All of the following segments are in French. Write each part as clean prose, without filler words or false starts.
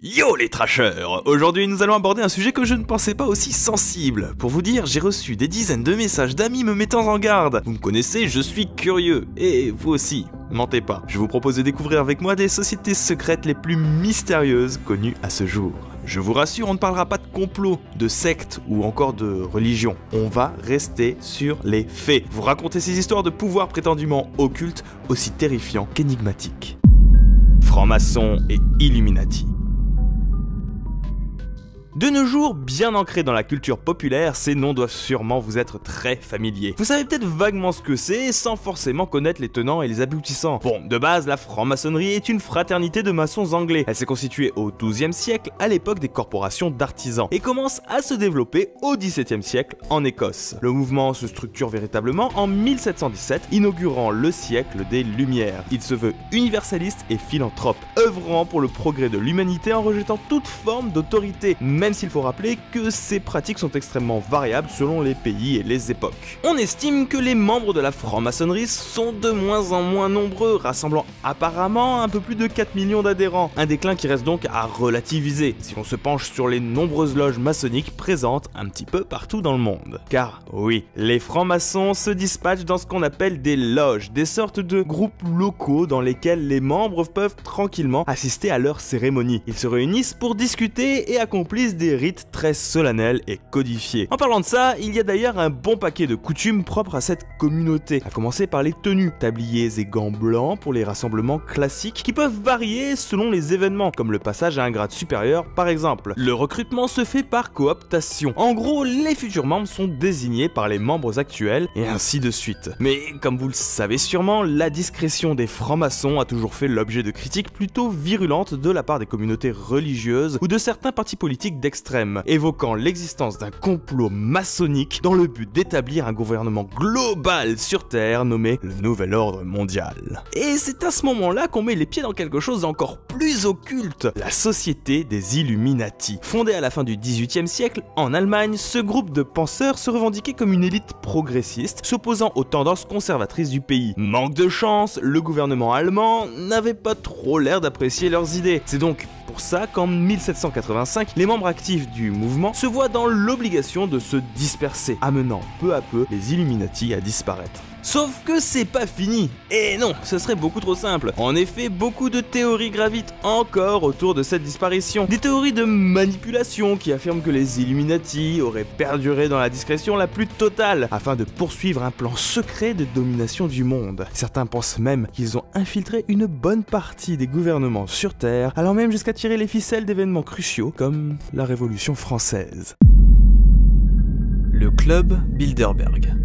Yo les trashers! Aujourd'hui nous allons aborder un sujet que je ne pensais pas aussi sensible. Pour vous dire, j'ai reçu des dizaines de messages d'amis me mettant en garde. Vous me connaissez, je suis curieux. Et vous aussi, mentez pas. Je vous propose de découvrir avec moi des sociétés secrètes les plus mystérieuses connues à ce jour. Je vous rassure, on ne parlera pas de complot, de secte ou encore de religion. On va rester sur les faits. Vous raconter ces histoires de pouvoirs prétendument occultes, aussi terrifiants qu'énigmatiques. Francs-maçons et Illuminati. De nos jours, bien ancrés dans la culture populaire, ces noms doivent sûrement vous être très familiers. Vous savez peut-être vaguement ce que c'est, sans forcément connaître les tenants et les aboutissants. Bon, de base, la franc-maçonnerie est une fraternité de maçons anglais. Elle s'est constituée au XIIe siècle, à l'époque des corporations d'artisans, et commence à se développer au XVIIe siècle en Écosse. Le mouvement se structure véritablement en 1717, inaugurant le siècle des Lumières. Il se veut universaliste et philanthrope, œuvrant pour le progrès de l'humanité en rejetant toute forme d'autorité, même s'il faut rappeler que ces pratiques sont extrêmement variables selon les pays et les époques. On estime que les membres de la franc-maçonnerie sont de moins en moins nombreux, rassemblant apparemment un peu plus de 4 millions d'adhérents, un déclin qui reste donc à relativiser si on se penche sur les nombreuses loges maçonniques présentes un petit peu partout dans le monde. Car oui, les francs-maçons se dispatchent dans ce qu'on appelle des loges, des sortes de groupes locaux dans lesquels les membres peuvent tranquillement assister à leurs cérémonies. Ils se réunissent pour discuter et accomplissent des rites très solennels et codifiés. En parlant de ça, il y a d'ailleurs un bon paquet de coutumes propres à cette communauté, à commencer par les tenues, tabliers et gants blancs pour les rassemblements classiques qui peuvent varier selon les événements, comme le passage à un grade supérieur par exemple. Le recrutement se fait par cooptation. En gros, les futurs membres sont désignés par les membres actuels et ainsi de suite. Mais comme vous le savez sûrement, la discrétion des francs-maçons a toujours fait l'objet de critiques plutôt virulentes de la part des communautés religieuses ou de certains partis politiques d'extrême, évoquant l'existence d'un complot maçonnique dans le but d'établir un gouvernement global sur Terre nommé le Nouvel Ordre Mondial. Et c'est à ce moment-là qu'on met les pieds dans quelque chose d'encore plus occulte, la Société des Illuminati. Fondée à la fin du XVIIIe siècle, en Allemagne, ce groupe de penseurs se revendiquait comme une élite progressiste, s'opposant aux tendances conservatrices du pays. Manque de chance, le gouvernement allemand n'avait pas trop l'air d'apprécier leurs idées. C'est donc pour ça qu'en 1785, les membres actifs du mouvement se voient dans l'obligation de se disperser, amenant peu à peu les Illuminati à disparaître. Sauf que c'est pas fini. Et non, ce serait beaucoup trop simple. En effet, beaucoup de théories gravitent encore autour de cette disparition. Des théories de manipulation qui affirment que les Illuminati auraient perduré dans la discrétion la plus totale afin de poursuivre un plan secret de domination du monde. Certains pensent même qu'ils ont infiltré une bonne partie des gouvernements sur Terre, allant même jusqu'à tirer les ficelles d'événements cruciaux comme la Révolution française. Le club Bilderberg.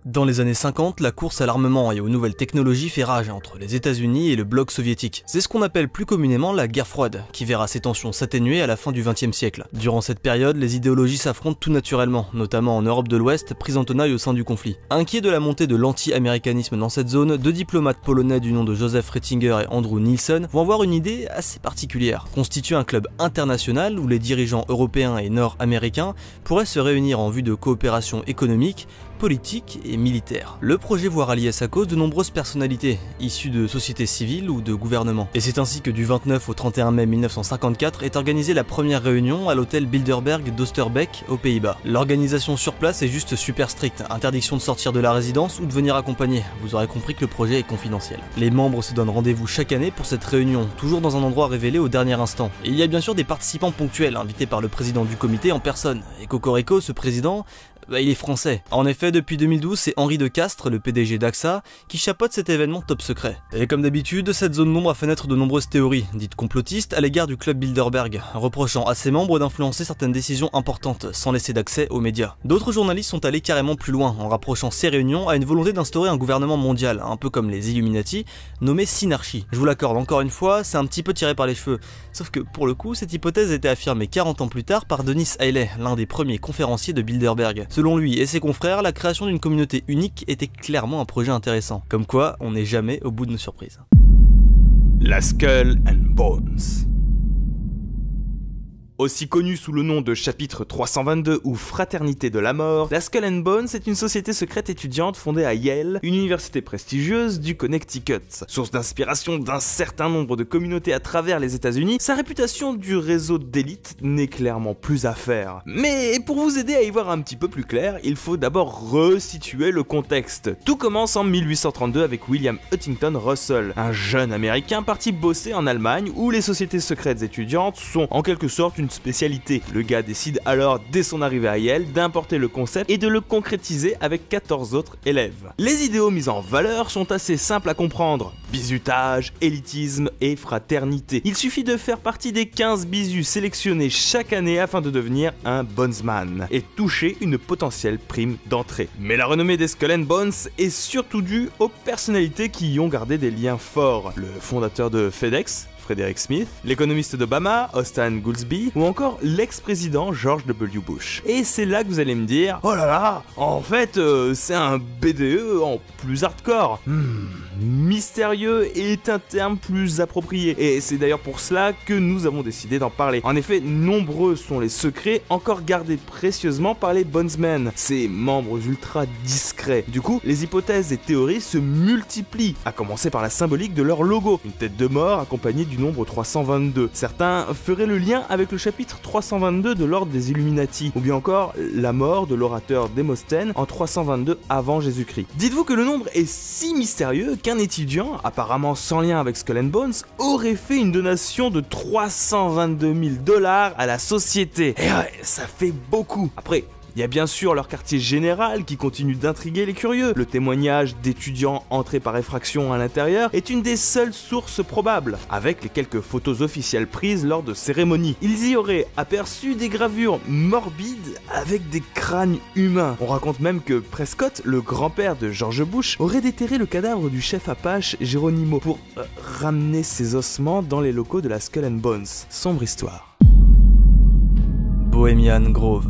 Dans les années 50, la course à l'armement et aux nouvelles technologies fait rage entre les États-Unis et le bloc soviétique. C'est ce qu'on appelle plus communément la guerre froide, qui verra ses tensions s'atténuer à la fin du XXe siècle. Durant cette période, les idéologies s'affrontent tout naturellement, notamment en Europe de l'Ouest, prise en tenaille au sein du conflit. Inquiets de la montée de l'anti-américanisme dans cette zone, deux diplomates polonais du nom de Joseph Ratzinger et Andrew Nielsen vont avoir une idée assez particulière. Constituer un club international où les dirigeants européens et nord-américains pourraient se réunir en vue de coopération économique, politique et militaire. Le projet voit rallier à sa cause de nombreuses personnalités, issues de sociétés civiles ou de gouvernements. Et c'est ainsi que du 29 au 31 mai 1954 est organisée la première réunion à l'hôtel Bilderberg d'Oosterbeek aux Pays-Bas. L'organisation sur place est juste super stricte, interdiction de sortir de la résidence ou de venir accompagner. Vous aurez compris que le projet est confidentiel. Les membres se donnent rendez-vous chaque année pour cette réunion, toujours dans un endroit révélé au dernier instant. Et il y a bien sûr des participants ponctuels invités par le président du comité en personne. Et Cocorico, ce président, il est français. En effet, depuis 2012, c'est Henri de Castres, le PDG d'AXA, qui chapeaute cet événement top secret. Et comme d'habitude, cette zone d'ombre a fait naître de nombreuses théories, dites complotistes, à l'égard du club Bilderberg, reprochant à ses membres d'influencer certaines décisions importantes, sans laisser d'accès aux médias. D'autres journalistes sont allés carrément plus loin, en rapprochant ces réunions à une volonté d'instaurer un gouvernement mondial, un peu comme les Illuminati, nommé Synarchie. Je vous l'accorde encore une fois, c'est un petit peu tiré par les cheveux. Sauf que, pour le coup, cette hypothèse a été affirmée 40 ans plus tard par Denis Hailey, l'un des premiers conférenciers de Bilderberg. Selon lui et ses confrères, la création d'une communauté unique était clairement un projet intéressant. Comme quoi, on n'est jamais au bout de nos surprises. La Skull and Bones. Aussi connue sous le nom de Chapitre 322 ou Fraternité de la Mort, la Skull and Bones est une société secrète étudiante fondée à Yale, une université prestigieuse du Connecticut. Source d'inspiration d'un certain nombre de communautés à travers les États-Unis, sa réputation du réseau d'élite n'est clairement plus à faire. Mais pour vous aider à y voir un petit peu plus clair, il faut d'abord resituer le contexte. Tout commence en 1832 avec William Huntington Russell, un jeune américain parti bosser en Allemagne où les sociétés secrètes étudiantes sont en quelque sorte une spécialité. Le gars décide alors dès son arrivée à Yale d'importer le concept et de le concrétiser avec 14 autres élèves. Les idéaux mis en valeur sont assez simples à comprendre. Bizutage, élitisme et fraternité. Il suffit de faire partie des 15 bisus sélectionnés chaque année afin de devenir un Bonesman et toucher une potentielle prime d'entrée. Mais la renommée des Skull and Bones est surtout due aux personnalités qui y ont gardé des liens forts. Le fondateur de FedEx, Frederick Smith, l'économiste d'Obama, Austin Goolsbee, ou encore l'ex-président George W. Bush. Et c'est là que vous allez me dire, oh là là, en fait, c'est un BDE en plus hardcore. Mystérieux est un terme plus approprié, et c'est d'ailleurs pour cela que nous avons décidé d'en parler. En effet, nombreux sont les secrets encore gardés précieusement par les Bonesmen, ces membres ultra discrets. Du coup, les hypothèses et théories se multiplient, à commencer par la symbolique de leur logo, une tête de mort accompagnée du nombre 322. Certains feraient le lien avec le chapitre 322 de l'ordre des Illuminati, ou bien encore la mort de l'orateur Démosthène en 322 avant Jésus-Christ. Dites-vous que le nombre est si mystérieux qu'un étudiant, apparemment sans lien avec Skull and Bones, aurait fait une donation de 322 000 $ à la société. Et ouais, ça fait beaucoup. Après, il y a bien sûr leur quartier général qui continue d'intriguer les curieux. Le témoignage d'étudiants entrés par effraction à l'intérieur est une des seules sources probables, avec les quelques photos officielles prises lors de cérémonies. Ils y auraient aperçu des gravures morbides avec des crânes humains. On raconte même que Prescott, le grand-père de George Bush, aurait déterré le cadavre du chef Apache Geronimo pour ramener ses ossements dans les locaux de la Skull and Bones. Sombre histoire. Bohemian Grove.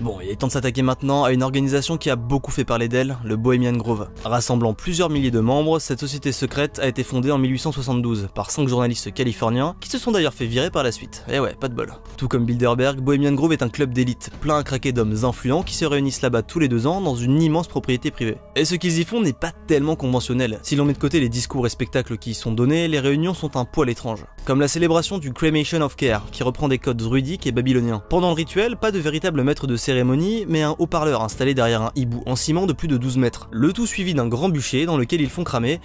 Bon, il est temps de s'attaquer maintenant à une organisation qui a beaucoup fait parler d'elle, le Bohemian Grove. Rassemblant plusieurs milliers de membres, cette société secrète a été fondée en 1872 par 5 journalistes californiens qui se sont d'ailleurs fait virer par la suite. Eh ouais, pas de bol. Tout comme Bilderberg, Bohemian Grove est un club d'élite, plein à craquer d'hommes influents qui se réunissent là-bas tous les 2 ans dans une immense propriété privée. Et ce qu'ils y font n'est pas tellement conventionnel. Si l'on met de côté les discours et spectacles qui y sont donnés, les réunions sont un poil étrange. Comme la célébration du Cremation of Care, qui reprend des codes druidiques et babyloniens. Pendant le rituel, pas de véritable maître de cérémonie, mais un haut-parleur installé derrière un hibou en ciment de plus de 12 mètres. Le tout suivi d'un grand bûcher dans lequel ils font cramer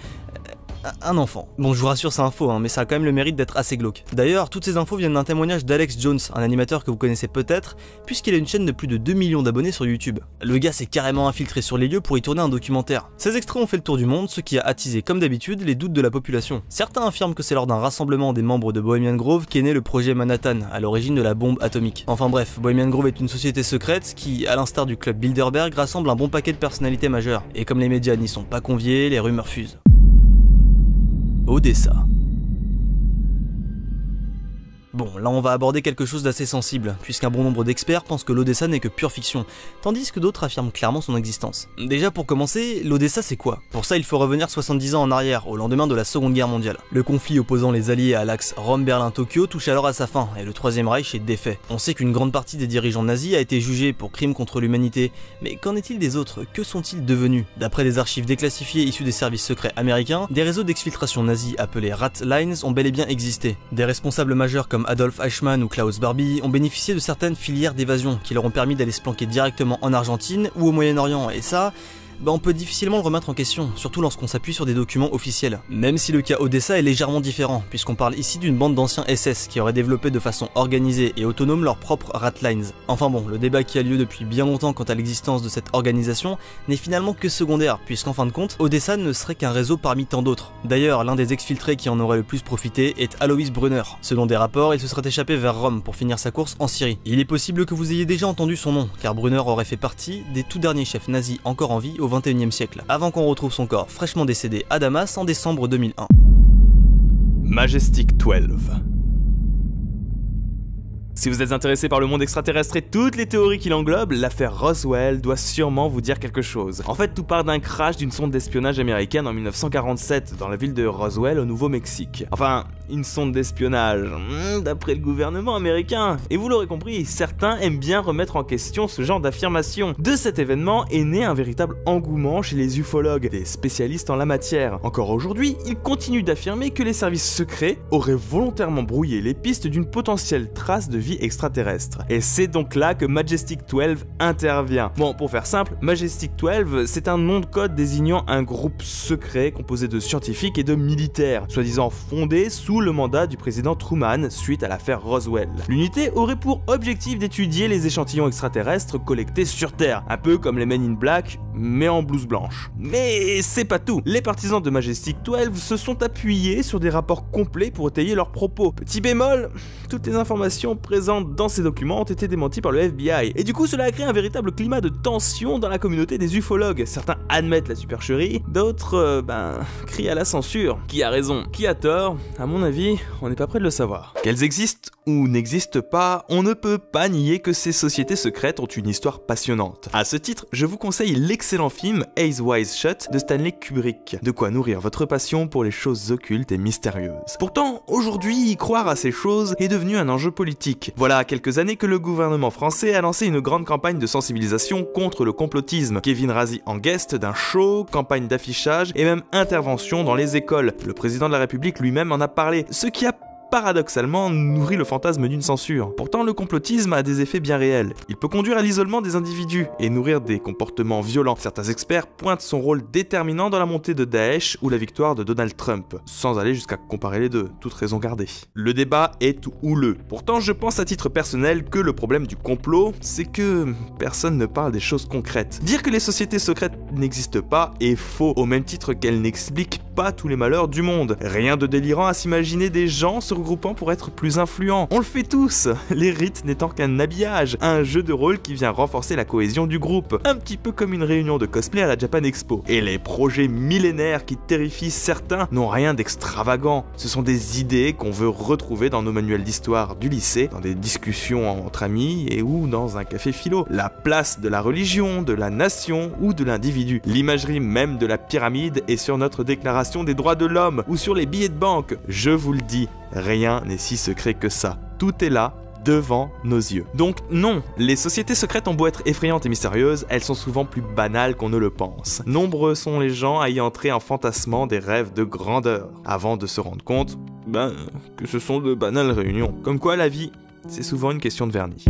un enfant. Bon, je vous rassure, c'est un faux, mais ça a quand même le mérite d'être assez glauque. D'ailleurs, toutes ces infos viennent d'un témoignage d'Alex Jones, un animateur que vous connaissez peut-être, puisqu'il a une chaîne de plus de 2 millions d'abonnés sur YouTube. Le gars s'est carrément infiltré sur les lieux pour y tourner un documentaire. Ces extraits ont fait le tour du monde, ce qui a attisé, comme d'habitude, les doutes de la population. Certains affirment que c'est lors d'un rassemblement des membres de Bohemian Grove qu'est né le projet Manhattan, à l'origine de la bombe atomique. Enfin bref, Bohemian Grove est une société secrète qui, à l'instar du club Bilderberg, rassemble un bon paquet de personnalités majeures. Et comme les médias n'y sont pas conviés, les rumeurs fusent. Odessa. Bon, là on va aborder quelque chose d'assez sensible, puisqu'un bon nombre d'experts pensent que l'Odessa n'est que pure fiction, tandis que d'autres affirment clairement son existence. Déjà pour commencer, l'Odessa c'est quoi? Pour ça il faut revenir 70 ans en arrière, au lendemain de la Seconde Guerre mondiale. Le conflit opposant les alliés à l'axe Rome-Berlin-Tokyo touche alors à sa fin, et le Troisième Reich est défait. On sait qu'une grande partie des dirigeants nazis a été jugée pour crimes contre l'humanité, mais qu'en est-il des autres? Que sont-ils devenus? D'après des archives déclassifiées issues des services secrets américains, des réseaux d'exfiltration nazis appelés Rat Lines ont bel et bien existé. Des responsables majeurs comme Adolf Eichmann ou Klaus Barbie ont bénéficié de certaines filières d'évasion qui leur ont permis d'aller se planquer directement en Argentine ou au Moyen-Orient, et ça, on peut difficilement le remettre en question, surtout lorsqu'on s'appuie sur des documents officiels. Même si le cas Odessa est légèrement différent, puisqu'on parle ici d'une bande d'anciens SS qui auraient développé de façon organisée et autonome leurs propres Ratlines. Enfin bon, le débat qui a lieu depuis bien longtemps quant à l'existence de cette organisation n'est finalement que secondaire, puisqu'en fin de compte, Odessa ne serait qu'un réseau parmi tant d'autres. D'ailleurs, l'un des exfiltrés qui en aurait le plus profité est Alois Brunner. Selon des rapports, il se serait échappé vers Rome pour finir sa course en Syrie. Il est possible que vous ayez déjà entendu son nom, car Brunner aurait fait partie des tout derniers chefs nazis encore en vie au XXIe siècle, avant qu'on retrouve son corps fraîchement décédé à Damas en décembre 2001. Majestic 12. Si vous êtes intéressé par le monde extraterrestre et toutes les théories qui l'englobent, l'affaire Roswell doit sûrement vous dire quelque chose. En fait, tout part d'un crash d'une sonde d'espionnage américaine en 1947 dans la ville de Roswell au Nouveau-Mexique. Enfin, une sonde d'espionnage, d'après le gouvernement américain. Et vous l'aurez compris, certains aiment bien remettre en question ce genre d'affirmation. De cet événement est né un véritable engouement chez les ufologues, des spécialistes en la matière. Encore aujourd'hui, ils continuent d'affirmer que les services secrets auraient volontairement brouillé les pistes d'une potentielle trace de vie extraterrestre. Et c'est donc là que Majestic 12 intervient. Bon, pour faire simple, Majestic 12, c'est un nom de code désignant un groupe secret composé de scientifiques et de militaires, soi-disant fondé sous le mandat du président Truman suite à l'affaire Roswell. L'unité aurait pour objectif d'étudier les échantillons extraterrestres collectés sur Terre, un peu comme les Men in Black, mais en blouse blanche. Mais c'est pas tout. Les partisans de Majestic 12 se sont appuyés sur des rapports complets pour étayer leurs propos. Petit bémol, toutes les informations présentes dans ces documents ont été démenties par le FBI. Et du coup, cela a créé un véritable climat de tension dans la communauté des ufologues. Certains admettent la supercherie, d'autres, crient à la censure. Qui a raison? Qui a tort? À mon avis, on n'est pas près de le savoir. Qu'elles existent ou n'existent pas, on ne peut pas nier que ces sociétés secrètes ont une histoire passionnante. À ce titre, je vous conseille l'excellent film Eyes Wide Shut de Stanley Kubrick. De quoi nourrir votre passion pour les choses occultes et mystérieuses. Pourtant, aujourd'hui, y croire à ces choses est devenu un enjeu politique. Voilà quelques années que le gouvernement français a lancé une grande campagne de sensibilisation contre le complotisme. Kevin Razi en guest d'un show, campagne d'affichage et même intervention dans les écoles. Le président de la République lui-même en a parlé, ce qui a paradoxalement nourrit le fantasme d'une censure. Pourtant, le complotisme a des effets bien réels. Il peut conduire à l'isolement des individus et nourrir des comportements violents. Certains experts pointent son rôle déterminant dans la montée de Daesh ou la victoire de Donald Trump, sans aller jusqu'à comparer les deux, toute raison gardée. Le débat est houleux. Pourtant, je pense à titre personnel que le problème du complot, c'est que personne ne parle des choses concrètes. Dire que les sociétés secrètes n'existent pas est faux, au même titre qu'elles n'expliquent pas tous les malheurs du monde. Rien de délirant à s'imaginer des gens se regroupant pour être plus influents. On le fait tous, les rites n'étant qu'un habillage, un jeu de rôle qui vient renforcer la cohésion du groupe, un petit peu comme une réunion de cosplay à la Japan Expo. Et les projets millénaires qui terrifient certains n'ont rien d'extravagant. Ce sont des idées qu'on veut retrouver dans nos manuels d'histoire du lycée, dans des discussions entre amis et ou dans un café philo. La place de la religion, de la nation ou de l'individu. L'imagerie même de la pyramide est sur notre déclaration des droits de l'homme ou sur les billets de banque. Je vous le dis, rien n'est si secret que ça. Tout est là, devant nos yeux. Donc non, les sociétés secrètes ont beau être effrayantes et mystérieuses, elles sont souvent plus banales qu'on ne le pense. Nombreux sont les gens à y entrer en fantasmant des rêves de grandeur, avant de se rendre compte, que ce sont de banales réunions. Comme quoi la vie, c'est souvent une question de vernis.